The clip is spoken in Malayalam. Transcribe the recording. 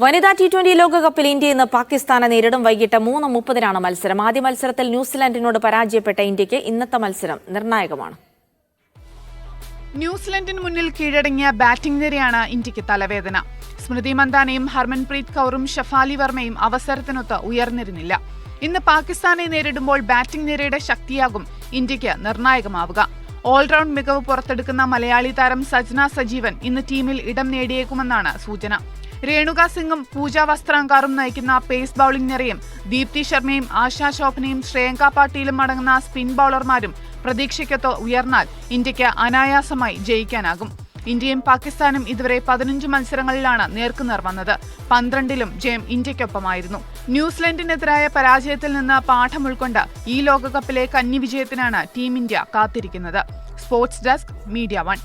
വനിതാ ടി20 ലോകകപ്പിൽ ഇന്ത്യ ഇന്ന് പാകിസ്ഥാനെ നേരിടും. വൈകിട്ട് 3:30 മത്സരം. ആദ്യ മത്സരത്തിൽ ന്യൂസിലാൻഡിനോട് പരാജയപ്പെട്ട ഇന്ത്യക്ക് ഇന്നത്തെ മത്സരം നിർണായകമാണ്. ന്യൂസിലൻഡിന് മുന്നിൽ കീഴടങ്ങിയ ബാറ്റിംഗ് നിരയാണ് ഇന്ത്യക്ക് തലവേദന. സ്മൃതി മന്ദാനയും ഹർമൻപ്രീത് കൗറും ഷഫാലി വർമ്മയും അവസരത്തിനൊത്ത് ഉയർന്നിരുന്നില്ല. ഇന്ന് പാകിസ്ഥാനെ നേരിടുമ്പോൾ ബാറ്റിംഗ് നിരയുടെ ശക്തിയാകും ഇന്ത്യക്ക് നിർണായകമാവുക. ഓൾറൗണ്ട് മികവ് പുറത്തെടുക്കുന്ന മലയാളി താരം സജ്ന സജീവൻ ഇന്ന് ടീമിൽ ഇടം നേടിയേക്കുമെന്നാണ് സൂചന. രേണുക സിംഗും പൂജ വസ്ത്രാങ്കാറും നയിക്കുന്ന പേസ് ബൌളിംഗ് നിരയും ദീപ്തി ശർമ്മയും ആശാ ശോഭനയും ശ്രേയങ്ക പാട്ടീലും അടങ്ങുന്ന സ്പിൻ ബൌളർമാരും പ്രതീക്ഷയ്ക്കൊത്ത് ഉയർന്നാൽ ഇന്ത്യക്ക് അനായാസമായി ജയിക്കാനാകും. ഇന്ത്യയും പാകിസ്ഥാനും ഇതുവരെ 15 മത്സരങ്ങളിലാണ് നേർക്കുനേർ വന്നത്. 12ലും ജയം ഇന്ത്യക്കൊപ്പമായിരുന്നു. ന്യൂസിലൻഡിനെതിരായ പരാജയത്തിൽ നിന്ന് പാഠം ഉൾക്കൊണ്ട് ഈ ലോകകപ്പിലെ കന്നി വിജയത്തിനാണ് ടീം ഇന്ത്യ കാത്തിരിക്കുന്നത്. Sports desk, media 1.